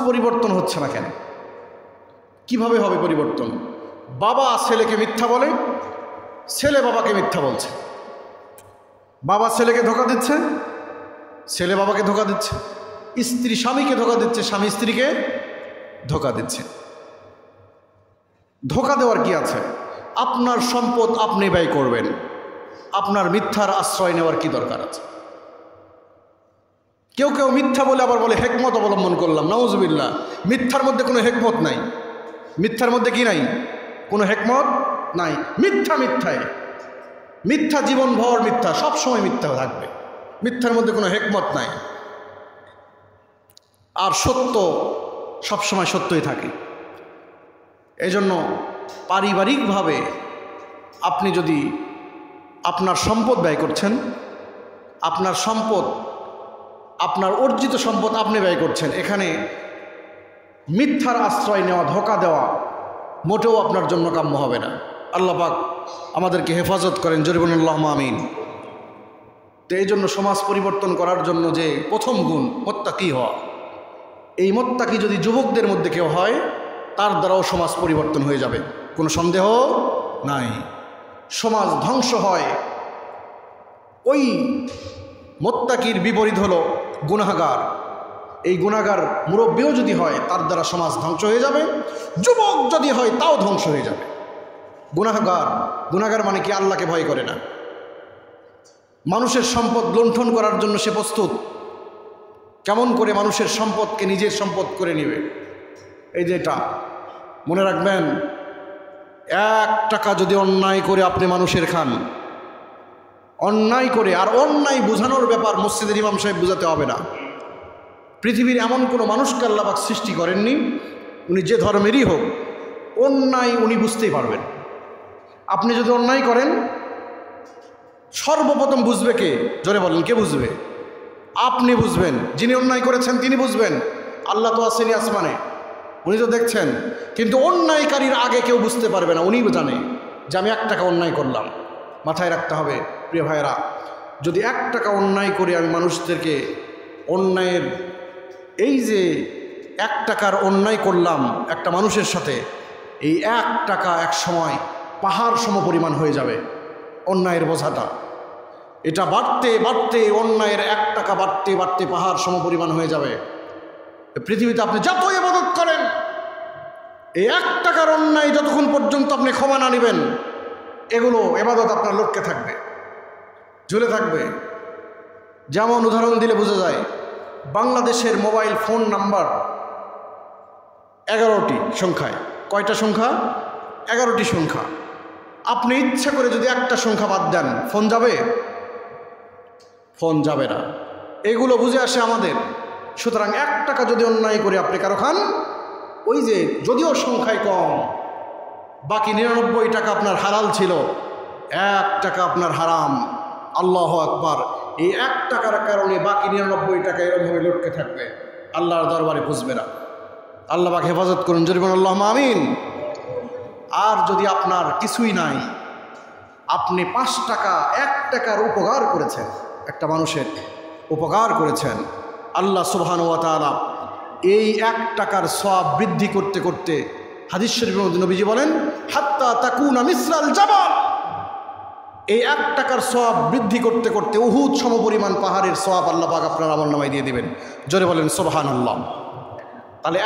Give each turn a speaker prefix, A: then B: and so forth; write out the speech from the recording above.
A: পরিবর্তন হচ্ছে না কেন? কিভাবে হবে পরিবর্তন? বাবা ছেলেকে মিথ্যা বলে, ছেলে বাবাকে মিথ্যা বলছে, বাবা ছেলেকে ধোঁকা দিচ্ছে, ছেলে বাবাকে ধোঁকা দিচ্ছে, স্ত্রী স্বামীকে ধোঁকা দিচ্ছে, স্বামী স্ত্রীকে ধোঁকা দিচ্ছে। ধোঁকা দেওয়ার কি আছে? আপনার সম্পদ আপনি ব্যয় করবেন, আপনার মিথ্যার আশ্রয় নেওয়ার কি দরকার আছে? কেউ কেউ মিথ্যা বলে আবার বলে হেকমত অবলম্বন করলাম। নাউজুবিল্লাহ। মিথ্যার মধ্যে কোনো হেকমত নাই। মিথ্যার মধ্যে কি নাই? কোনো হেকমত নাই। মিথ্যা মিথ্যায়, মিথ্যা জীবনভর মিথ্যা, সবসময় মিথ্যা থাকবে। মিথ্যার মধ্যে কোনো হেকমত নাই। আর সত্য সবসময় সত্যই থাকে। এজন্য পারিবারিকভাবে আপনি যদি আপনার সম্পদ ব্যয় করছেন, আপনার সম্পদ, আপনার অর্জিত সম্পদ আপনি ব্যয় করছেন, এখানে মিথ্যার আশ্রয় নেওয়া, ধোঁকা দেওয়া মোটেও আপনার জন্য কাম্য হবে না। আল্লাহ পাক আমাদেরকে হেফাজত করেন। জরিবুন আল্লাহুম্মা আমিন। তো এই জন্য সমাজ পরিবর্তন করার জন্য যে প্রথম গুণ মুত্তাকি হওয়া, এই মুত্তাকি যদি যুবকদের মধ্যে কেউ হয়, তার দ্বারাও সমাজ পরিবর্তন হয়ে যাবে, কোনো সন্দেহ নাই। সমাজ ধ্বংস হয়, ওই মুত্তাকির বিপরীত হলো গুনাহগার। এই গুনাহগার মুরব্বীও যদি হয়, তার দ্বারা সমাজ ধ্বংস হয়ে যাবে। যুবক যদি হয়, তাও ধ্বংস হয়ে যাবে। গুনাহগার মানে কি? আল্লাহকে ভয় করে না, মানুষের সম্পদ লুণ্ঠন করার জন্য সে প্রস্তুত। কেমন করে মানুষের সম্পদকে নিজের সম্পদ করে নেবে? এই যে এটা মনে রাখবেন, 1 টাকা যদি অন্যায় করে আপনি মানুষের খান, অন্যায় করে, আর অন্যায় বোঝানোর ব্যাপার মসজিদের ইমাম সাহেব বোঝাতে হবে না। পৃথিবীর এমন কোনো মানুষকে আল্লাহ পাক সৃষ্টি করেননি, উনি যে ধর্মেরই হোক, অন্যায় উনি বুঝতেই পারবেন। আপনি যদি অন্যায় করেন, সর্বপ্রথম বুঝবে কে? জোরে বলেন, কে বুঝবে? আপনি বুঝবেন। যিনি অন্যায় করেছেন তিনি বুঝবেন। আল্লাহ তো আছেনই আসমানে, উনি তো দেখছেন। কিন্তু অন্যায়কারীর আগে কেউ বুঝতে পারবে না, উনি জানে যে আমি 1 টাকা অন্যায় করলাম। মাথায় রাখতে হবে প্রিয় ভাইয়েরা, যদি 1 টাকা অন্যায় করে আমি মানুষদেরকে অন্যায়ের, এই যে 1 টাকার অন্যায় করলাম একটা মানুষের সাথে, এই 1 টাকা এক সময় পাহাড় সমপরিমাণ হয়ে যাবে। অন্যায়ের বোঝাটা এটা বাড়তে বাড়তে, অন্যায়ের 1 টাকা বাড়তে বাড়তে পাহাড় সমপরিমাণ হয়ে যাবে। পৃথিবীতে আপনি যত ইবাদত করেন, এই 1 টাকার অন্যায় যতক্ষণ পর্যন্ত আপনি ক্ষমা না নেবেন, এগুলো ইবাদত আপনার লক্ষ্যে থাকবে, ঝুলে থাকবে। যেমন উদাহরণ দিলে বোঝা যায়, বাংলাদেশের মোবাইল ফোন নাম্বার 11টি সংখ্যায়। কয়টা সংখ্যা? 11টি সংখ্যা। আপনি ইচ্ছা করে যদি একটা সংখ্যা বাদ দেন, ফোন যাবে? ফোন যাবে না। এগুলো বুঝে আসে আমাদের। সুতরাং 1 টাকা যদি অন্যায় করে আপনি কারো খান, ওই যে যদিও সংখ্যায় কম, বাকি 99 টাকা আপনার হালাল ছিল, 1 টাকা আপনার হারাম। আল্লাহু আকবার। এই 1 টাকার কারণে বাকি 99 টাকা এরকমভাবে লটকে থাকবে, আল্লাহর দরবারে বুঝবে না। আল্লাহ পাক হেফাজত করুন। জরিবুন আল্লাহুম্মা আমিন। আর যদি আপনার কিছুই নাই, আপনি 5 টাকা, 1 টাকার উপকার করেছেন, একটা মানুষের উপকার করেছেন, আল্লাহ সুবহানাহু ওয়া তাআলা এই 1 টাকার সওয়াব বৃদ্ধি করতে করতে, হাদিস শরীফের মধ্যে নবীজি বলেন, হাত্তা তাকুনা মিসলাল জাবাল। এই 1 টাকার সওয়াব বৃদ্ধি করতে করতে উহুদ সমপরিমাণ পাহাড়ের সওয়াব আল্লাহ পাক আপনার আমলনামায় দিয়ে দিবেন। জোরে বলেন সুবহানাল্লাহ। তাহলে